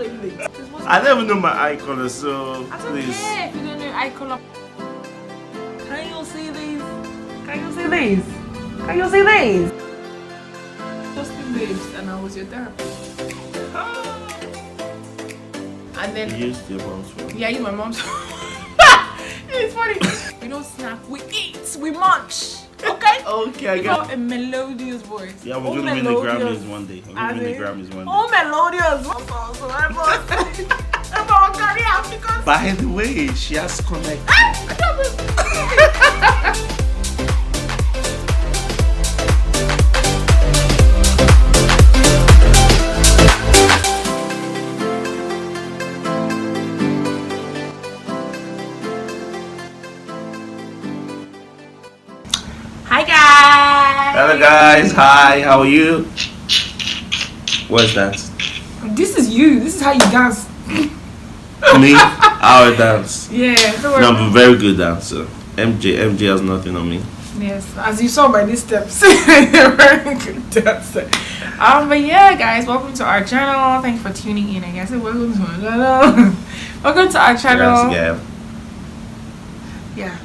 I don't even know my eye color, so please. Okay, if you don't know eye color. Can you see these? Can you see these? Can you see these? Justin Babes, and I was your therapist. And then You used your mom's phone. yeah, you my mom's. It's funny. We don't snack, we eat, we munch. Okay? Okay, I You got got a melodious voice. Yeah, we're gonna win the Grammys one day. We're gonna win the Grammys one day. Oh, melodious. By the way, she has connected. Hi guys. Hello guys, hi, how are you? What's that? This is you. This is how you dance. Me? How I dance? Yeah. No, I'm a very good dancer. MJ has nothing on me. Yes, as you saw by these steps, you're a very good dancer. But yeah, guys, welcome to our channel. Thanks for tuning in. I guess welcome to our channel. Welcome to our channel. Yeah.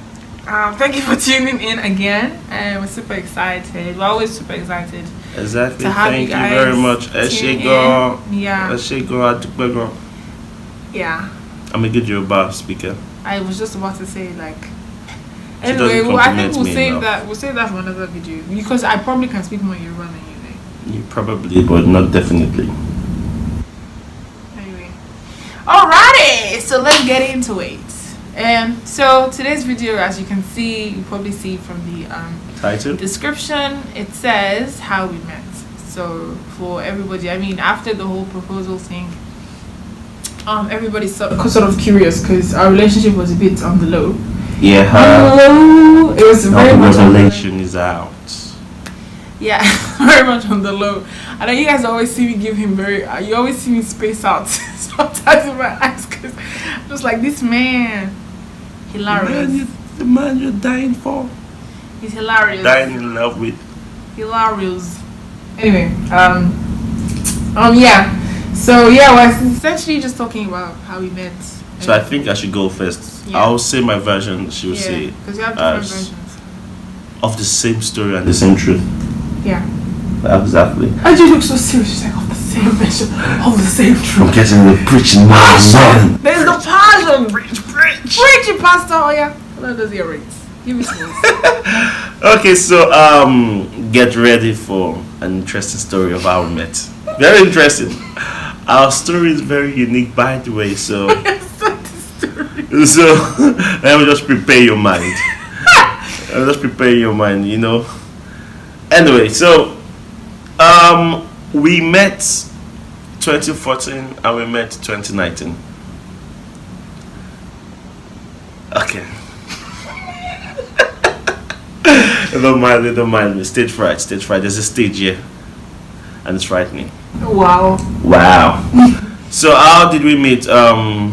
Thank you for tuning in again, and we're super excited. We're always super excited. Exactly. To have Thank you you guys very much. tune in. Yeah. Eshego. Yeah. I'm a good Yoruba speaker. I was just about to say like. She Anyway, doesn't I think compliment we'll me save enough. that. We'll save that for another video because I probably can speak more Yoruba than you. You probably, but not definitely. Anyway, alrighty, so let's get into it. So today's video, as you can see, you probably see from the Title? description, it says how we met. So for everybody, I mean, after the whole proposal thing, everybody's sort of curious because our relationship was a bit on the low. Yeah. Hello. It was very much on the low. Revelation is out. Yeah, very much on the low. And then you guys always see me give him you always see me space out sometimes in my eyes because I'm just like, this man, hilarious. The man you're dying for. He's hilarious. Dying in love with. Hilarious. Anyway, yeah. So yeah, we're essentially just talking about how we met. So I think I should go first. Yeah. I'll say my version, she will say because you have different versions. of the same story and the same truth. Yeah. Exactly. And you look so serious, she's like, of the same version, of the same truth. I'm getting the preaching man. There's no passion. Preach it, Pastor. Oh yeah. What does he rate? Give it to us. Okay, so get ready for an interesting story of how we met. Very interesting. Our story is very unique, by the way. So let me just prepare your mind. Just prepare your mind. You know. Anyway, so we met 2014 and we met 2019. Okay. Don't mind me. Stage fright. There's a stage here, and it's frightening. Wow. So how did we meet? The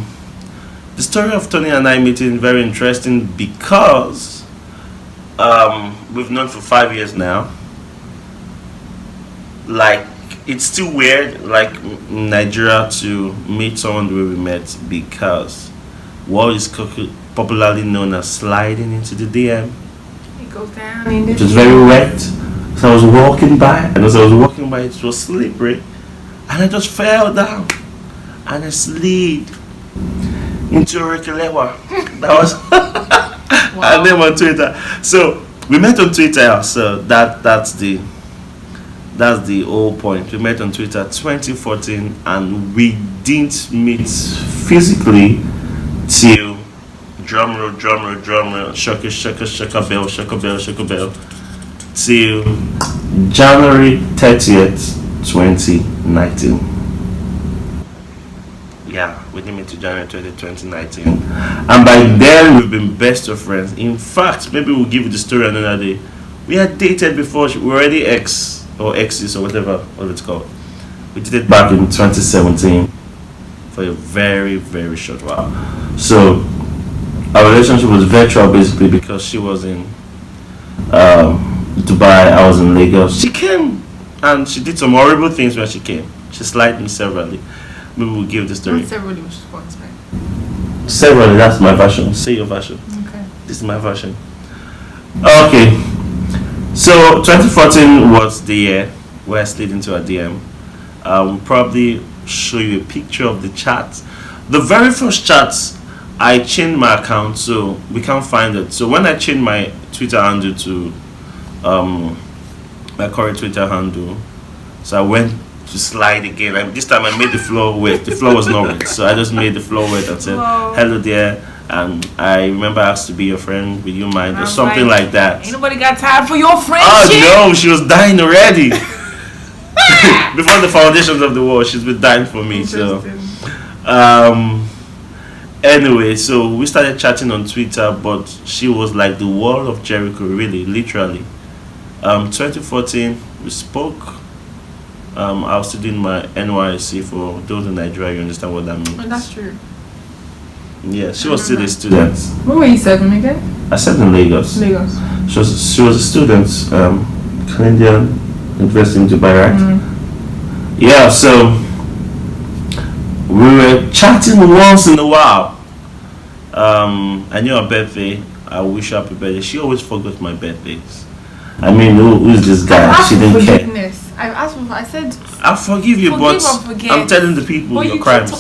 story of Toni and I meeting very interesting because we've known for 5 years now. Like, it's still weird, like in Nigeria, to meet someone the way we met because what is popularly known as sliding into the DM. It goes down in the It was very wet. So I was walking by, and as I was walking by, it was slippery, and I just fell down, and I slid into Rekelewa. That was her name on Twitter. So we met on Twitter. So that's the whole point. We met on Twitter 2014, and we didn't meet physically till drum roll, shaka bell, till January 30th, 2019. Yeah, we didn't meet till January 30th, 2019. And by then, we've been best of friends. In fact, maybe we'll give you the story another day. We had dated before. We were already ex or exes or whatever it's called. We did it back in 2017 for a very, very short while. So our relationship was virtual basically because she was in Dubai, I was in Lagos. She came and she did some horrible things when she came. She slighted me severally. maybe we'll give the story. Not severally, which is once, right? Severally, that's my version. Say your version. Okay. This is my version. Okay. So 2014 was the year where I slid into a DM. I'll probably show you a picture of the chat. The very first chat, I changed my account, so we can't find it. So when I changed my Twitter handle to my current Twitter handle, so I went to slide again. And this time I made the floor wet. The floor was not wet, so I just made the floor wet and said, "Hello there." And I remember I asked to be your friend. Will you mind, or something like that? Ain't nobody got time for your friendship. Oh no, she was dying already. Before the foundations of the world, she's been dying for me. So, anyway, so we started chatting on Twitter, but she was like the wall of Jericho, really, literally. 2014, we spoke. I was still doing my NYC. For those in Nigeria, you understand what that means. Oh, that's true. Yeah, she was still a student. Where were you serving again? I said in Lagos. Lagos. She was a student, Canadian University in Dubai, right? Yeah, so we were chatting once in a while. I knew her birthday. I wish her happy birthday. She always forgot my birthdays. I mean, who's this guy? She didn't care. I've asked for. I said, I forgive you, but I'm telling the people your crimes.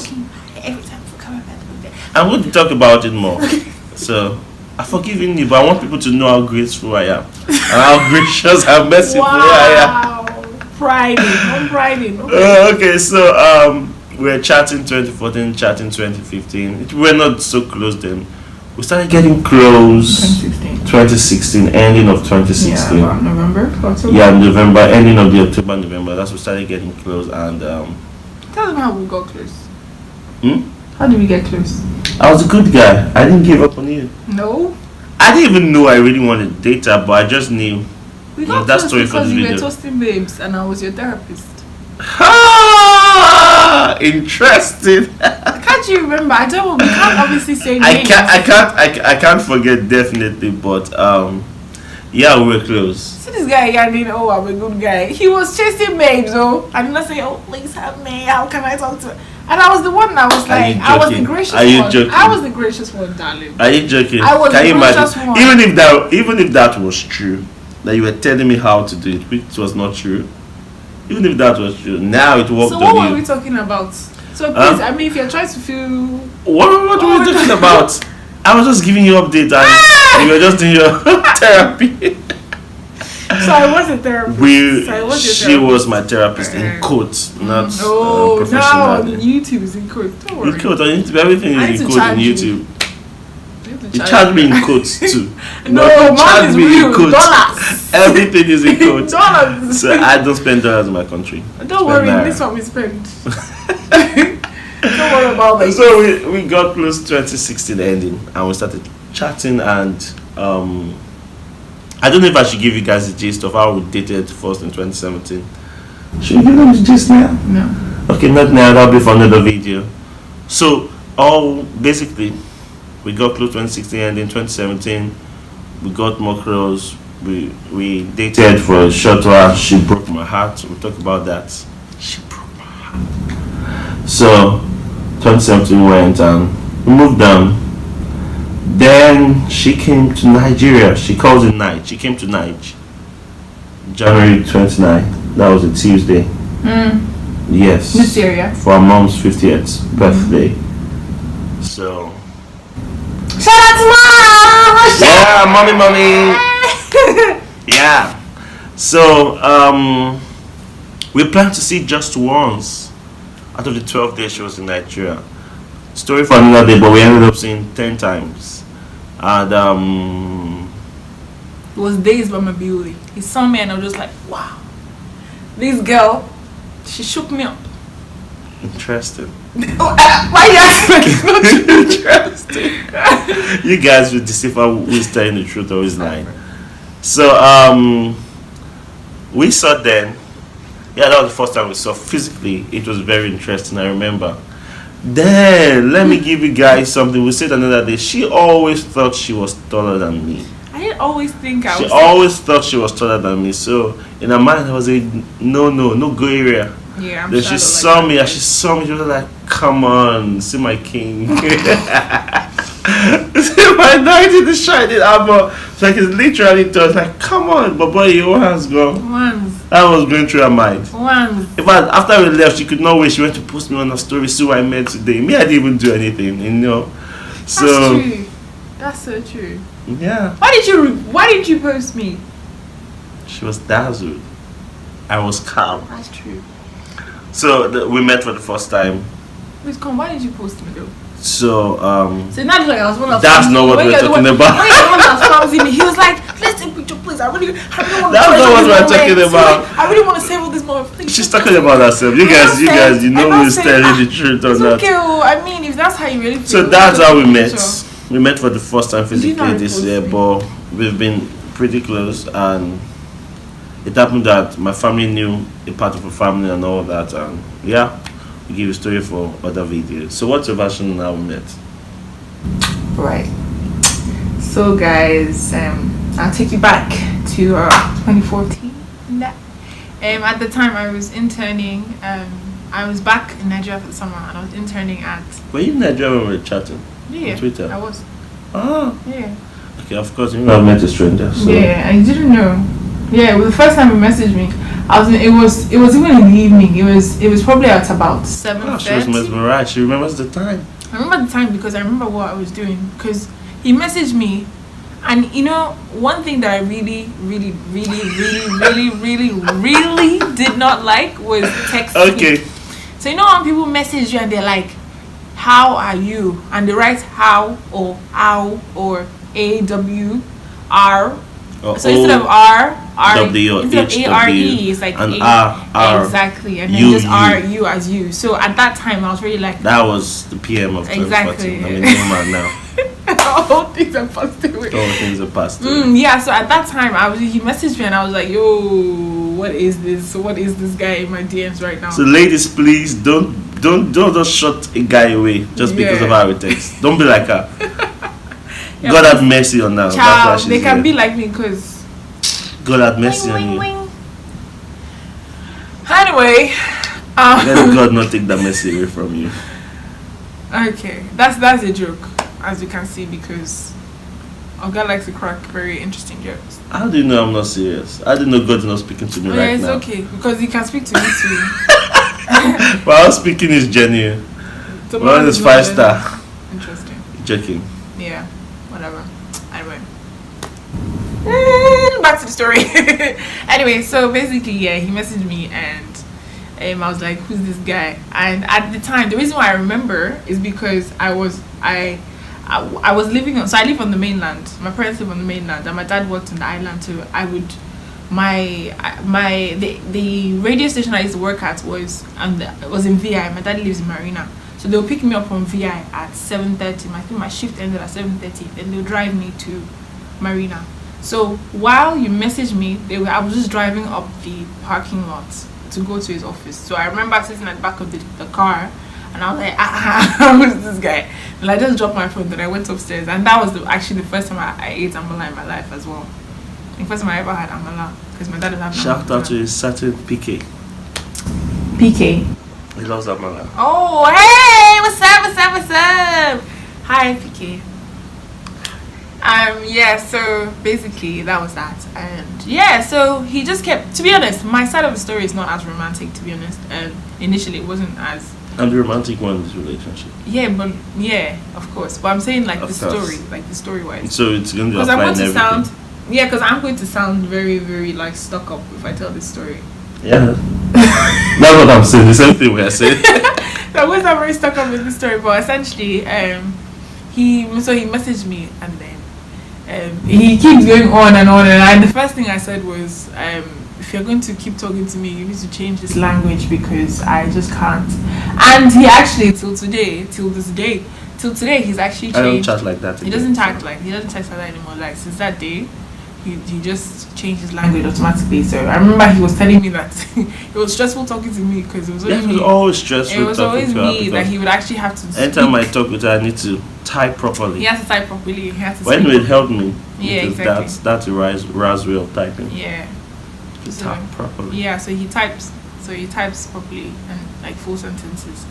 Every time I forget my birthday. I'm going to talk about it more. So, I've forgiven you, but I want people to know how graceful I am and how gracious and merciful I am. Priding. Okay, so we're chatting 2014, chatting 2015. We're not so close then. We started getting close 2016, ending of 2016. Yeah, about November, October. Yeah, November, ending of the October, November. That's when we started getting close. And tell them how we got close. How did we get close? I was a good guy. I didn't give up on you. No. I didn't even know I really wanted data, but I just knew. We got that close story for because this you video. were toasting babes and I was your therapist. Interesting. Can't you remember? I don't. We can't obviously say names. I can't forget definitely, but yeah, we were close. See this guy yanning, oh, I'm a good guy. He was chasing babes, oh. I'm not saying, oh, please help me. How can I talk to her? And I was the one that was like, I was the gracious one. Are you joking? I was the gracious one, darling. Are you joking? I was Can the you gracious imagine? one. Even if that was true, that you were telling me how to do it, which was not true. Even if that was true, now it worked on you. So what were we talking about? So please, I mean, if you're trying to feel... What were we talking about? I was just giving you update and you were just doing your therapy. So I was a therapist. She was my therapist in quotes, not professional. Now on YouTube is in quotes. Don't worry. In quotes on YouTube, everything is in quotes on YouTube. You charge me in quotes too. No, charge me real. in quotes. Dollars. Everything is in quotes. Dollars. So I don't spend dollars in my country. Don't worry, this one we spend. Don't worry about that. So we got close to 2016 ending and we started chatting and I don't know if I should give you guys the gist of how we dated first in 2017. Should we give them the gist now? No. Okay, not now, that'll be for another video. So basically we got close 2016 and in 2017 we got more close. We dated for a short while. She broke my heart. We'll talk about that. She broke my heart. So 2017 went and we moved down. Then she came to Nigeria. She calls it night. She came to Nigeria January 29. That was a Tuesday. Yes. This area. For our mom's 50th birthday. So shout out to mom! Yeah, mommy. Yeah. So we planned to see just once out of the 12 days she was in Nigeria. Story for another day, but we ended up seeing 10 times. And it was days by my beauty. He saw me and I was just like, wow. This girl, she shook me up. Interesting. Why you asking like it's not interesting? You guys will decipher who's telling the truth or who's lying. So we saw then. Yeah, that was the first time we saw physically. It was very interesting, I remember. Then let me give you guys something. We said another day. She always thought she was taller than me. always think I She was. always thought she was taller than me. So in her mind, there was a no go area. Yeah, I'm Then sure she I saw don't me, like and she saw me. She was like, "Come on, see my king." See my knight in the shining armor. It's like it's literally does. Like, come on, but boy, your hands go. that. Once. That was going through her mind. Once. In fact, after we left, she could not wait. She went to post me on her story. See what I met today. Me, I didn't even do anything, you know. So That's true. That's so true. yeah, Why did you post me? she was dazzled. I was calm. That's true. So we met for the first time. Please come. Why did you post me though? So So not like I was one of. that's not what we're talking about. When you're the one that clumsy me, he was like, "Let's take a picture, please. I really want to." That's not what we're talking about. I really want to save all this moment. Please, She's please, talking about herself. You guys, you know who's telling the truth or It's not. okay. Oh, I mean, if that's how you really feel. So that's how we met. Sure. We met for the first time you physically not this post year, me? but we've been pretty close, and it happened that my family knew a part of her family and all that, and yeah, we give a story for other videos. So what's your version of how we met? Right. So guys, I'll take you back to 2014. At the time I was interning. I was back in Nigeria for the summer, and I was interning at. Were you in Nigeria when we were chatting? Yeah. On Twitter? I was. Ah, Yeah. okay, of course. You know, I've met a stranger. So. Yeah, I didn't know. Yeah, it was the first time he messaged me. It was even in the evening. It was probably at about 7:30. Ah, she was mesmerized. She remembers the time. I remember the time because I remember what I was doing, because he messaged me, and you know, one thing that I really did not like was texting. Okay. So you know when people message you and they're like, "How are you?" and they write how or AWR. So instead of R, instead of ARE, it's like an A. R. Exactly, and then You, just you. R U as you. So at that time, I was really like, That was the PM of 2014. Exactly. I mean, no man now. all things are passed away. All things are past away. Yeah, so at that time, he messaged me and I was like, "Yo, what is this? What is this guy in my DMs right now?" So ladies, please don't just shut a guy away just because of how it takes. Don't be like her. Yeah, God have mercy on her. That's why child, she's they can here. be like me because. God have mercy on you. Anyway, Let God not take that mercy away from you. okay, that's a joke, as you can see, because Oga likes to crack very interesting jokes. How do you know I'm not serious? How do you know God's not speaking to me Yeah, right it's now? okay because he can speak to me too. Well, speaking is genuine. So Well, mine it's is 5-star. Interesting. Joking. Yeah, whatever. Anyway. Back to the story. Anyway, so basically, yeah, he messaged me and I was like, "Who's this guy?" And at the time, the reason why I remember is because I was living on. So I live on the mainland. My parents live on the mainland, and my dad worked on the island. So I would, the radio station I used to work at was in VI. My dad lives in Marina. So they'll pick me up from VI at 7:30. I think my shift ended at 7:30. Then they'll drive me to Marina. So while you messaged me, I was just driving up the parking lot to go to his office. So I remember sitting at the back of the car, and I was like, who's this guy? And I just dropped my phone. Then I went upstairs, and that was actually the first time I ate amala in my life as well. The first time I ever had amala, because my dad didn't have. Shout out to a certain PK. PK. He loves that man. Oh, hey, what's up? Hi, PK. Yeah, so basically that was that. And yeah, so he just kept, to be honest, my side of the story is not as romantic, to be honest. Initially it wasn't as. I'm the romantic one in this relationship. Yeah, but yeah, of course. But I'm saying like Of the course. story, like the story wise. So it's going to Because I apply want in to everything. sound, yeah, because I'm going to sound very, very like stuck up if I tell this story. Yeah. That's what I'm saying. The same thing we are saying. So I was not very stuck up with this story, but essentially, he messaged me and then he keeps going on and the first thing I said was, if you're going to keep talking to me, you need to change this language because I just can't. And he actually till today, he's actually changed. I don't chat like that. He doesn't text like that anymore. Like since that day, he just changed his language automatically. So I remember he was telling me that it was stressful talking to me because it was only It was me. always stressful. It was talking always to her me that he would actually have to. anytime I talk with her, I need to type properly. He has to type properly. He has to. But anyway, it helped me. Yeah, because exactly. That's the rise way of typing. Yeah. To So, type properly. yeah, so he types properly and like full sentences.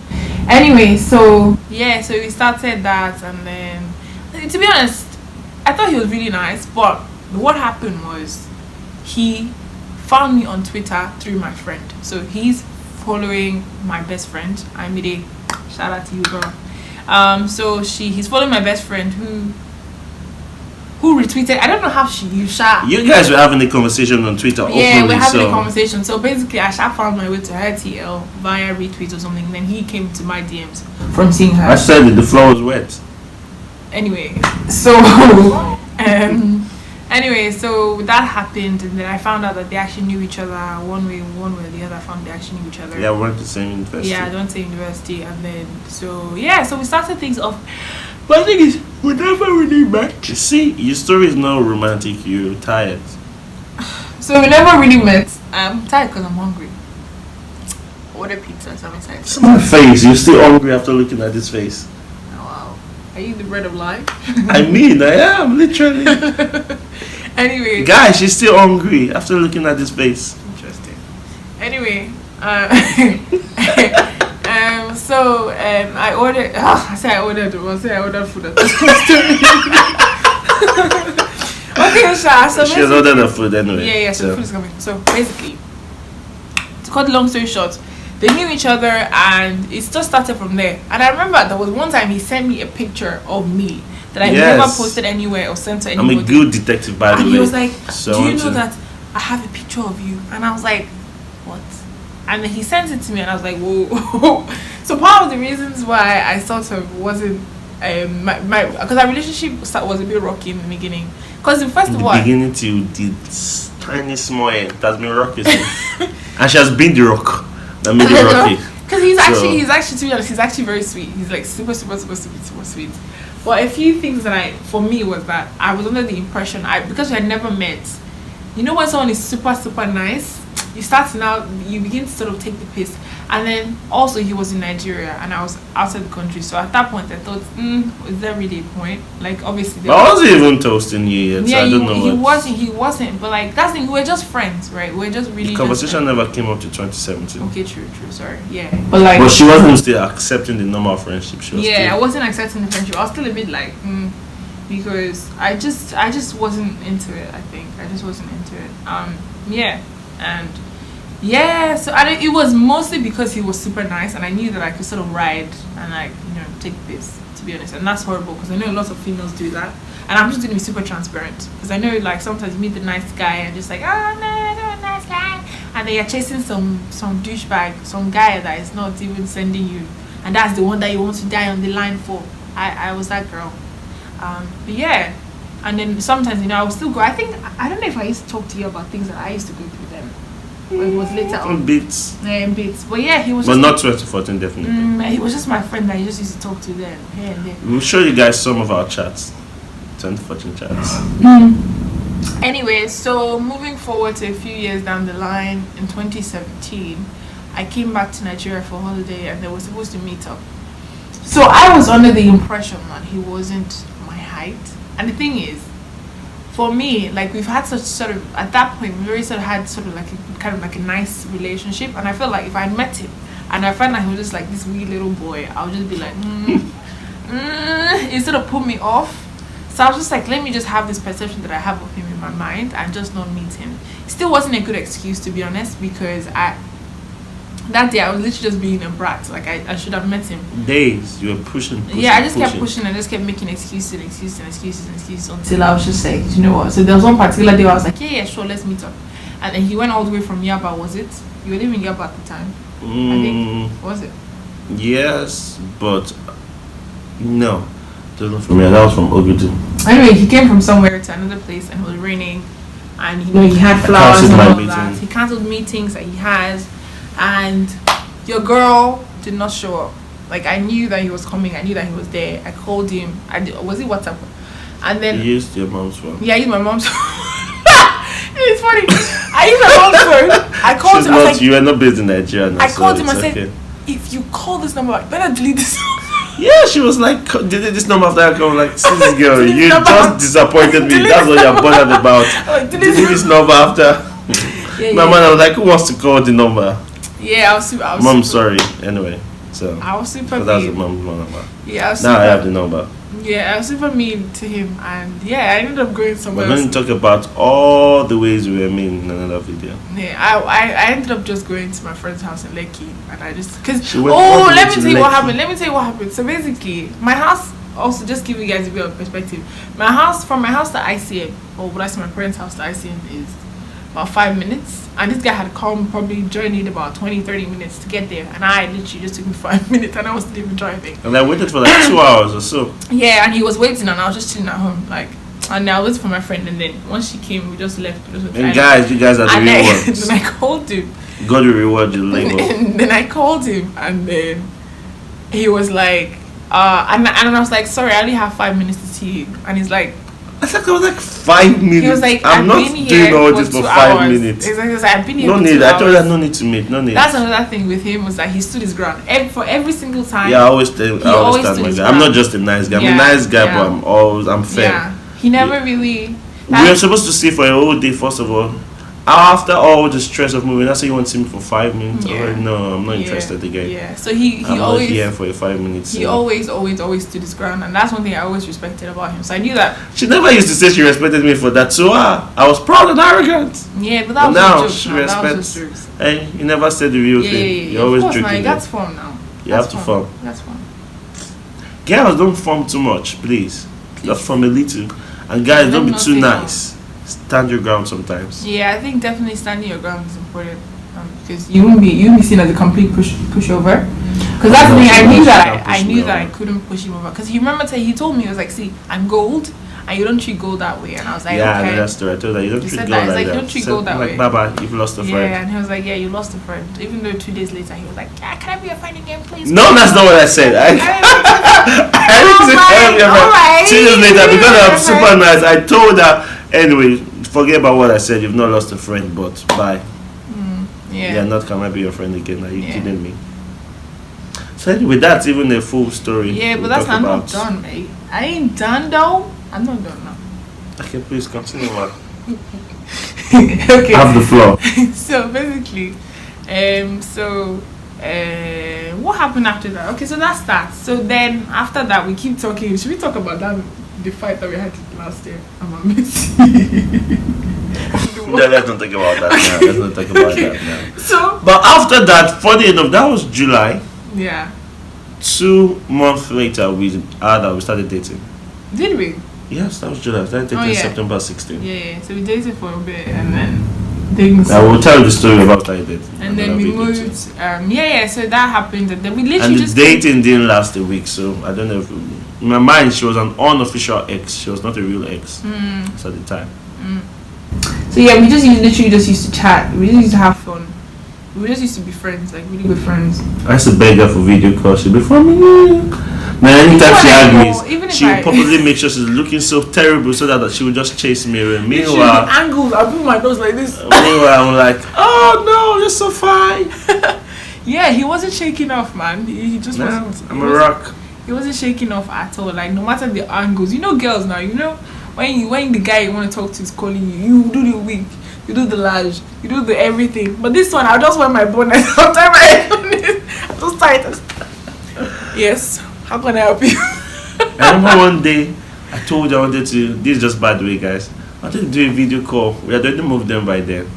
Anyway, so yeah, so we started that, and then to be honest, I thought he was really nice, but what happened was he found me on Twitter through my friend. So he's following my best friend, Amide. Shout out to you, girl. So he's following my best friend who retweeted. I don't know how you shot. You guys were having a conversation on Twitter. Yeah, openly, we're having so. a conversation. So basically, I found my way to her TL via retweet or something. Then he came to my DMs from seeing her. I said it, the floor was wet. Anyway, so anyway, so that happened, and then I found out that they actually knew each other one way or the other. I found they actually knew each other. Yeah, we went to the same university. Yeah, I went to university, and then so we started things off. But the thing is, we never really met. You see, your story is not romantic. You're tired. So we never really met. I'm tired because I'm hungry. Order pizza, so I'm excited. See my face. You're still hungry after looking at this face. Oh, wow. Are you the bread of life? I mean, I am literally. Anyway. Guys, she's still hungry after looking at this face. Interesting. Anyway, I ordered. I said I ordered food at the Okay, Sha. So she has ordered the food anyway. Yeah. So the food is coming. So basically, to cut the long story short, they knew each other, and it just started from there. And I remember there was one time he sent me a picture of me that I never posted anywhere or sent to anybody. I'm a good detective, by the way. And he was like, so "Do you know that I have a picture of you?" And I was like, "What?" And then he sent it to me, and I was like, "Whoa!" So part of the reasons why I sort of wasn't because our relationship was a bit rocky in the beginning. Because first of all, beginning to the tiny small end has been rocky, and she has been the rock that made it rocky. Because he's actually to be honest, he's actually very sweet. He's like super sweet. But a few things that for me was that I was under the impression because we had never met. You know when someone is super nice, you begin to sort of take the piss. And then also he was in Nigeria and I was outside the country, so at that point I thought, is there really a point? Like obviously I wasn't even toasting you yet, yeah, so I don't know he wasn't, but like that's the thing, we were just friends, right? We were just really the conversation never came up to 2017. Okay, true, sorry. Yeah. But she wasn't still accepting the normal friendship. I wasn't accepting the friendship. I was still a bit like because I just wasn't into it. I think I just wasn't into it. So it was mostly because he was super nice, and I knew that I could sort of ride and like take this, to be honest. And that's horrible because I know lots of females do that, and I'm just gonna be super transparent because I know like sometimes you meet the nice guy and just like, oh no, I don't want a nice guy, and then you're chasing some douchebag, some guy that is not even sending you, and that's the one that you want to die on the line for. I was that girl. And then sometimes I would still go. I don't know if I used to talk to you about things that I used to go through them. But it was later on. Bits. Bits. But yeah, he was. But not 2014, definitely. He was just my friend that I just used to talk to then, here and there. We'll show you guys some of our chats. 2014 chats. Anyway, so moving forward to a few years down the line, in 2017, I came back to Nigeria for holiday, and they were supposed to meet up. So I was under the impression that he wasn't my height. And the thing is, for me, like we've had such sort of, at that point, we already sort of had sort of like a kind of like a nice relationship. And I felt like if I met him and I found that he was just like this wee little boy, I would just be like, instead of put me off. So I was just like, let me just have this perception that I have of him in my mind and just not meet him. Still wasn't a good excuse, to be honest, because that day I was literally just being a brat. Like I should have met him. Days you were pushing. I just kept pushing and just kept making excuses until I was just like, you know what? So there was one particular day where I was like, yeah, sure, let's meet up. And then he went all the way from Yaba, was it? You were living in Yaba at the time. I think. Was it? Yes, but no. It wasn't from here. That was from Ogudu. Anyway, he came from somewhere to another place and it was raining, and he had flowers and all that. He cancelled meetings that he has. And your girl did not show up. Like I knew that he was coming. I knew that he was there. I called him. Was it WhatsApp? And then you used your mom's phone. Yeah, I used my mom's phone. It's funny. I used my mom's phone. I called him. I was like, you are not based in Nigeria now. I called him and said, if you call this number, I better delete this. Yeah, she was like, delete this number after I come. Like, see this girl, Delete you number. just disappointed me. That's what you're bothered about. Delete this number after. My man, I was like, who wants to call the number? Yeah, I was super. Mom, sorry. Anyway, so. I was super So that's the mean. mom's number. Yeah, I was Now super, I have the number. Yeah, I was super mean to him, and yeah, I ended up going somewhere We're going else. to talk about all the ways we were mean in another video. Yeah, I ended up just going to my friend's house in Lekki, and I just She went all the way let me to tell you what Lekki. happened. Let me tell you what happened. So basically, my house. Also, just give you guys a bit of perspective. My house, from my house to ICM, or would I say my parents' house to ICM, is about 5 minutes. And this guy had come, probably journeyed about 20-30 minutes to get there, and I literally just took me 5 minutes, and I wasn't even driving. And I waited for like 2 hours or so. Yeah, and he was waiting, and I was just chilling at home, like. And I was for my friend, and then once she came, we just left. We just And guys, you guys are the and real then, ones. then I called him. God will reward your labor. And then I called him, and then he was like, and I was like, sorry, I only have 5 minutes to see you. And he's like, I was like 5 minutes. he was like, I'm I've not been here doing all this for 2 5 hours. minutes. He's like, I've been here No for need. 2 I told her hours. no need to meet. No need. That's another thing with him, was that he stood his ground. For every single time. Yeah, I always stand always my stood his guy. I'm not ground. just a nice guy. I'm Yeah, a nice guy, yeah. but I'm fair. Yeah. He never really. We were supposed to see for a whole day, first of all. After all the stress of moving, that's why you want to see me for 5 minutes. Yeah. Oh, no, I'm not interested again. Yeah. So he I'm always. not here for 5 minutes. He always stood his ground, and that's one thing I always respected about him. So I knew that. She never used to say she respected me for that. So I was proud and arrogant. Yeah, but that was now just she jokes. Now. That was respects. just jokes. Hey, you never said the real Yeah, thing. yeah, yeah. You're always Of course, joking. now, that's fun now. You have to form. That's fun. Girls, don't form too much, please. Just form a little. And guys, don't be Not too say nice. Stand your ground sometimes. Yeah, I think definitely standing your ground is important, because you won't be seen as a complete pushover. Because that's the thing. I knew that I couldn't push him over. Because he told me, he was like, see, I'm gold, and you don't treat gold that way. And I was like, Yeah, okay. that's true. I told her you don't He treat said gold that. He's like like, that. you don't treat Said, gold that like, way. Baba, you've lost a Yeah, friend. and he was like, yeah, you lost a friend. Even though 2 days later, he was like, yeah, can I be your friend again, please? No, that's not what I said. I didn't say can I be your friend. Alright. 2 days later, because I'm Alright. super nice, I told her, anyway, forget about what I said. You've not lost a friend, but bye. Yeah. Yeah, not can I be your friend again? Are you Yeah. kidding me? So anyway, that's even a full story. Yeah, we'll but that's talk not about. done, mate. I ain't done though. I'm not done now. Okay, please continue. Man. Okay. Have the floor. So basically, what happened after that? Okay, so that's that. So then after that, we keep talking. Should we talk about the fight that we had last year? I'm missing. No, let's not talk about that now. Let's not talk about Okay. that now. So But after that, funny enough, that was July. yeah, 2 months later, we started dating. did we? Yes, that was July. We started dating Oh, yeah. September 16. Yeah. So we dated for a bit, and then things. I will tell you the story about started dating. And then we moved. So that happened, and then we literally And the just dating didn't last a week, so I don't know if in my mind she was an unofficial ex. She was not a real ex at the time. So yeah, we literally just used to chat. We just used to have fun. We just used to be friends, like really good friends. I used to beg her for video calls. She'd be from me. Man, anytime she Even agrees, if she I- would probably make sure she's looking so terrible so that she would just chase me away. Literally, Meanwhile, the angles, I put my nose like this. I'm like, oh no, you're so fine. Yeah, he wasn't shaking off, man. He just No, wasn't. I'm he a wasn't- rock. He wasn't shaking off at all. Like no matter the angles, you know, girls now. You know, when the guy you want to talk to is calling you, you do the wig, you do the lash, you do the everything. But this one, I just wear my bonnet. I'll tie my head on it. I'm just tight. Yes. How can I help you? I remember one day I told her I wanted to. This is just by the way, guys. I wanted to do a video call. We had already moved them by then.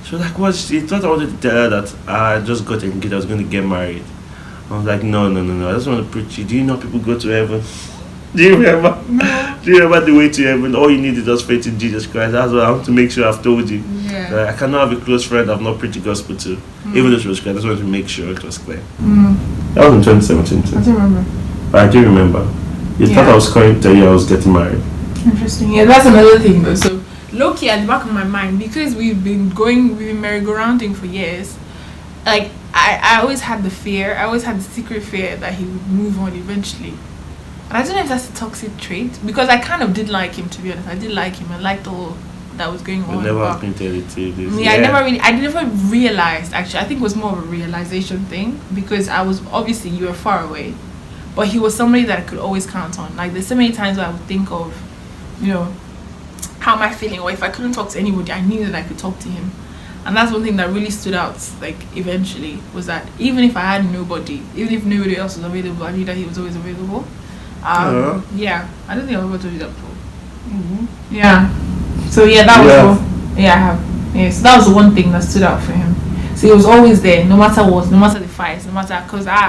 She was like, "What?" She thought I wanted to tell her that I just got engaged. I was going to get married. I was like, no. I just want to preach you. Do you know people go to heaven? Do you remember? No. Do you remember the way to heaven? All you need is just faith in Jesus Christ. That's what I want to make sure I've told you. Yeah. I cannot have a close friend I've not preached the gospel to. Even though she was clear. I just wanted to make sure it was clear. That was in 2017 too. I don't remember. But I do remember. You thought I was calling to tell you I was getting married. Interesting. Yeah, that's another thing though. So low key at the back of my mind, because we've been merry-go-rounding for years, like I always had the fear, I always had the secret fear that he would move on eventually. And I don't know if that's a toxic trait, because I kind of did like him, to be honest. I did like him. I liked all that was going I on. never But- been tell it to you this. yeah, I never realized, actually. I think it was more of a realization thing, because I was, obviously you were far away, but he was somebody that I could always count on. Like there's so many times where I would think of, you know, how am I feeling, or if I couldn't talk to anybody, I knew that I could talk to him. And that's one thing that really stood out, like eventually, was that even if I had nobody, even if nobody else was available, I knew that he was always available. Yeah, I don't think I've ever told you that before. Yeah. So yeah, that was all. Yeah, I have. Yeah, so that was the one thing that stood out for him. So he was always there, no matter what, no matter the fights, no matter, because I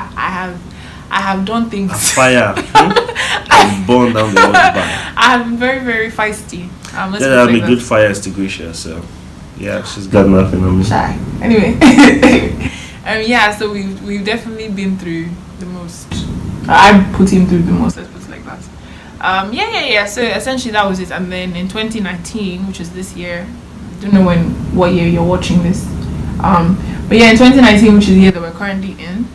have done things. A fire. I'm born down the old bar. I have been very, very feisty. I'm a good fire extinguisher, so yeah, she's got nothing on me. Shy. Anyway, yeah, so we've definitely been through the most. I put him through the most. Let's put it like that. Yeah. So essentially that was it. And then in 2019, which is this year, I don't know what year you're watching this. But yeah, in 2019, which is the year that we're currently in,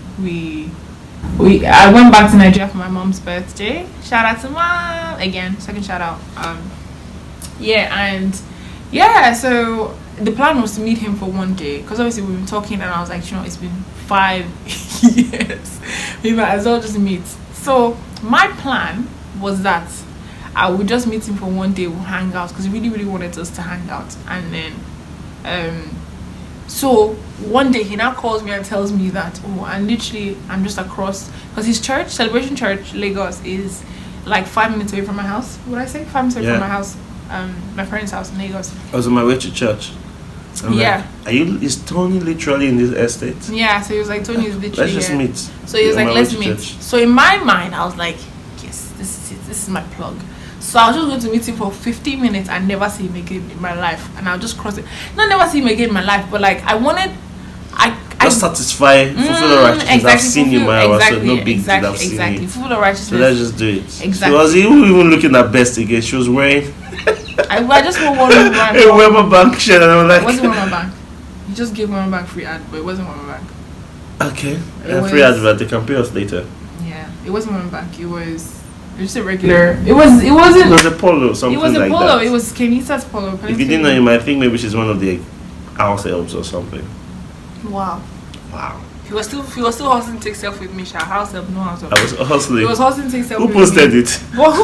I went back to Nigeria for my mom's birthday. Shout out to mom again. Second shout out. So the plan was to meet him for one day, because obviously we've been talking, and I was like, it's been 5 years. We might as well just meet. So my plan was that I would just meet him for one day. We'll hang out, because he really, really wanted us to hang out. And then, so one day he now calls me and tells me that, I'm just across, because his church, Celebration Church, Lagos, is like 5 minutes away from my house. Would I say 5 minutes away from my house? My parents' house in Lagos. I was on my way to church. Is Tony literally in this estate? Yeah, so he was like, Tony is literally let's just meet. So he was like, let's meet. So in my mind, I was like, yes, this is it. This is my plug. So I was just going to meet him for 15 minutes and never see him again in my life. And I'll just cross it. Not never see him again in my life, but like just satisfy, fulfill the righteousness. Exactly, I've seen you, Mayowa, so no big deal. I've seen you. Fulfill the righteousness. So let's just do it. Exactly. She was even looking her best again. She was wearing I just wore one of my a Weber Bank shirt, and I was like, it wasn't Weber Bank. You just gave Weber Bank free ad, but it wasn't Weber Bank. Okay. Free advert, they can pay us later. Yeah. It wasn't Weber Bank, it was just a regular. It wasn't. It was a polo, something like that. It was a polo. It was Kenita's polo. If you didn't know, you might think maybe she's one of the house elves or something. Wow. He was still hustling to take selfie with me. House help, no house help. I was hustling. He was hustling to take selfie. Who posted it? Well, who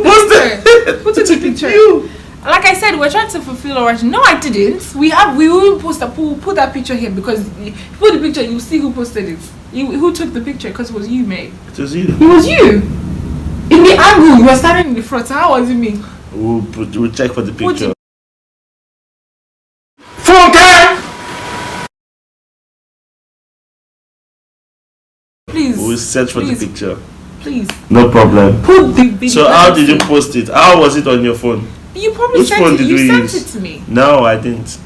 posted it? Who took the picture? You. Like I said, we're trying to fulfill our. No, I didn't. We will post put that picture here, because if you put the picture, you see who posted it. Who took the picture? Because it was you, mate. It was you. It was you. In the angle, you were standing in the front. So how was it me? We'll check for the picture. Please. We'll search for the picture. Please. No problem. Put the video. So how did you post it? How was it on your phone? You probably Which sent phone it. did You you sent use? it to me. No, I didn't.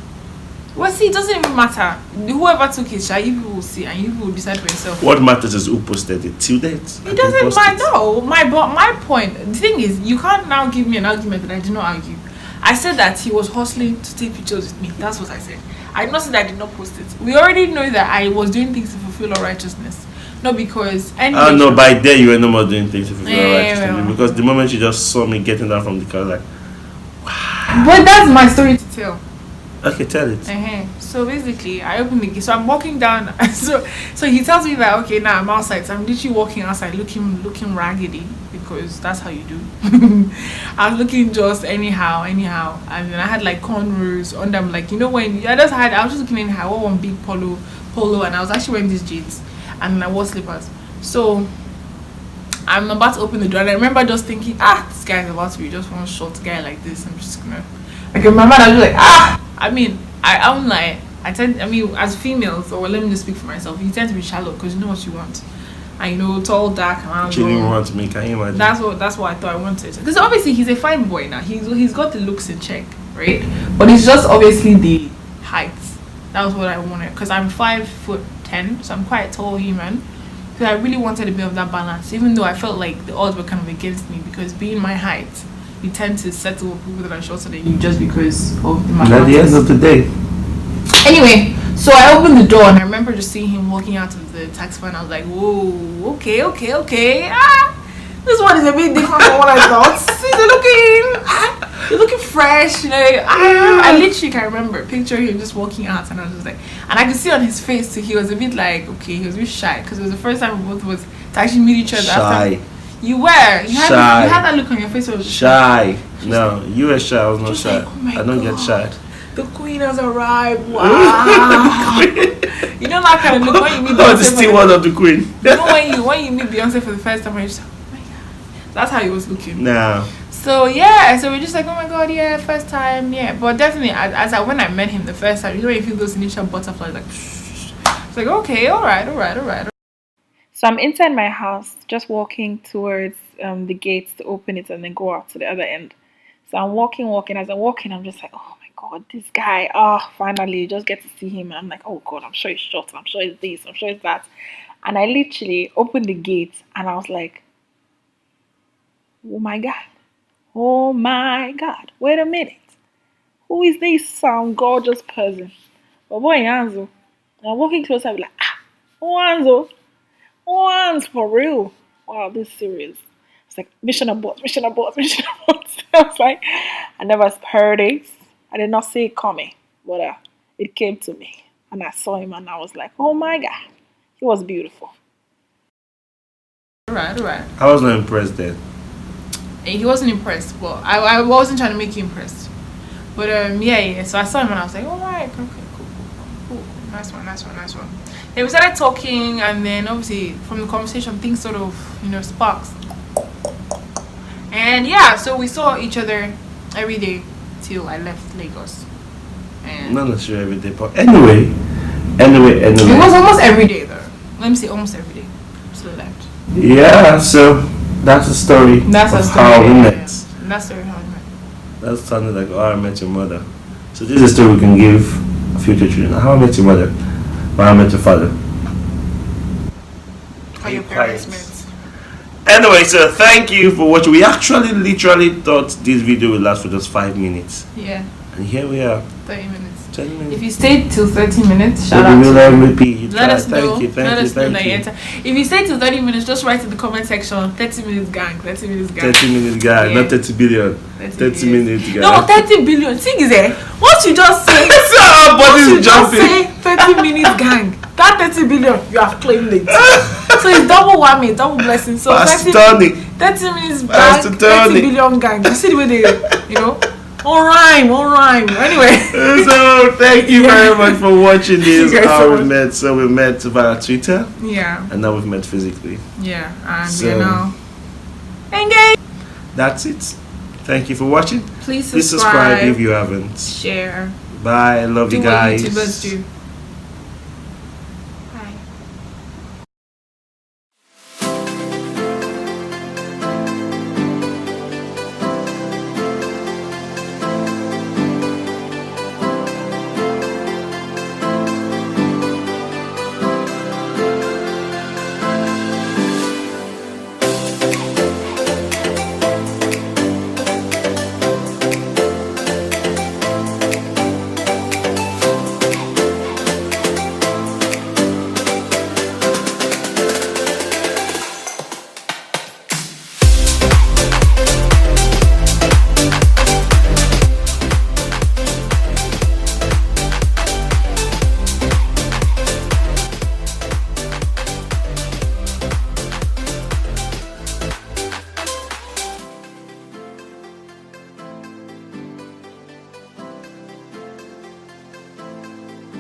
Well, see, it doesn't even matter. Whoever took it, you people will see, and you people will decide for yourself. What matters is who posted it. Till date. It doesn't matter. No, my point. The thing is, you can't now give me an argument that I did not argue. I said that he was hustling to take pictures with me. That's what I said. I did not say that I did not post it. We already know that I was doing things to fulfill our righteousness. Not because no, by there you were no more doing things to fulfill our righteousness. Because the moment you just saw me getting down from the car, like, wow. But that's my story to tell. Okay, tell it. So basically, I opened the gate. So I'm walking down. So he tells me that, okay, now I'm outside. So I'm literally walking outside, looking raggedy, because that's how you do. I was looking just anyhow, and then I had like cornrows under. I'm like, when I was just looking anyhow. I wore one big polo, and I was actually wearing these jeans, and then I wore slippers. So I'm about to open the door, and I remember just thinking, this guy is about to be just one short guy like this. I'm just gonna. Like in my mind, I was like, I'm like, as females, or let me just speak for myself, you tend to be shallow because you know what you want. And tall, dark, and you didn't want me, can you imagine? That's what I thought I wanted. Because obviously he's a fine boy now. He's got the looks in check, right? But it's just obviously the height. That was what I wanted. Because I'm 5'10", so I'm quite a tall human. So I really wanted a bit of that balance, even though I felt like the odds were kind of against me, because being my height, you tend to settle with people that are shorter than you just because of the mathematics. At the end of the day. Anyway, so I opened the door, and I remember just seeing him walking out of the taxi, and I was like, whoa, okay. This one is a bit different from what I thought. He's looking fresh, I literally can remember picturing him just walking out, and I was just like, and I could see on his face too, he was a bit like, okay, he was a bit shy, because it was the first time we both was to actually meet each other. Shy. After. You were. You Shy. had that look on your face. Where it was Shy. No, you were shy. I was not shy. like, oh my I don't get God. shy. The queen has arrived. Wow. You know that kind of look when you meet Oh, Beyonce. the steward of the queen. You know when you meet Beyonce for the first time, and you're just like, oh my God. That's how he was looking. No. So yeah, so we're just like, oh my God, yeah, first time, yeah. But definitely, when I met him the first time, you know, you feel those initial butterflies, like, it's like, okay, all right. So I'm inside my house, just walking towards the gates to open it and then go out to the other end. So I'm walking. As I'm walking, I'm just like, oh my God, this guy. Oh, finally, you just get to see him. I'm like, oh God, I'm sure he's short. I'm sure it's this. I'm sure it's that. And I literally opened the gate and I was like, oh my God. Oh my God. Wait a minute. Who is this gorgeous person? But boy, Anzo. I'm walking closer, I'm like, oh Anzo. Oh Anzo, for real. Wow, this is serious. It's like mission abort. I was like, I never heard it. I did not see it coming. But it came to me. And I saw him and I was like, oh my God. He was beautiful. All right. I was not impressed then. And he wasn't impressed, but I wasn't trying to make you impressed. But yeah. So I saw him and I was like, all right, okay, cool. Nice one. Then we started talking, and then obviously from the conversation, things sort of sparks. And yeah, so we saw each other every day till I left Lagos. And not necessarily every day, but anyway. It was almost every day though. Let me say almost every day. Till I left. Yeah, so that's the story. That's of a story. how we met. Yeah. That's the story how we met. That sounded like how I met your mother. So this is a story we can give future children. How I met your mother. How I met your father. How your parents met. Anyway, so thank you for watching. We actually literally thought this video would last for just 5 minutes. Yeah. And here we are. 30 minutes. 10 minutes. If you stayed till 30 minutes, shout Maybe out we'll to you. MVP. Let us know. Thank you. That you enter. If you stay till 30 minutes, just write in the comment section 30 minutes gang. 30 minutes gang. 30 minutes guy, Yeah. not 30 billion. 30 minutes guy. No, 30 billion. Thing is, once you just say, So our once you body's just jumping. say 30 minutes gang, that 30 billion, you have claimed it. So it's double whammy, double blessing. So 30 minutes gang, 30 billion gang. You see the way they, on rhyme. Anyway. So thank you very much for watching this. You guys How so we much. met. So we met via Twitter. Yeah. And now we've met physically. Yeah. And So- now engage. That's it. Thank you for watching. Please Please subscribe if you haven't. share. Bye. Love Do you what guys. YouTubers do.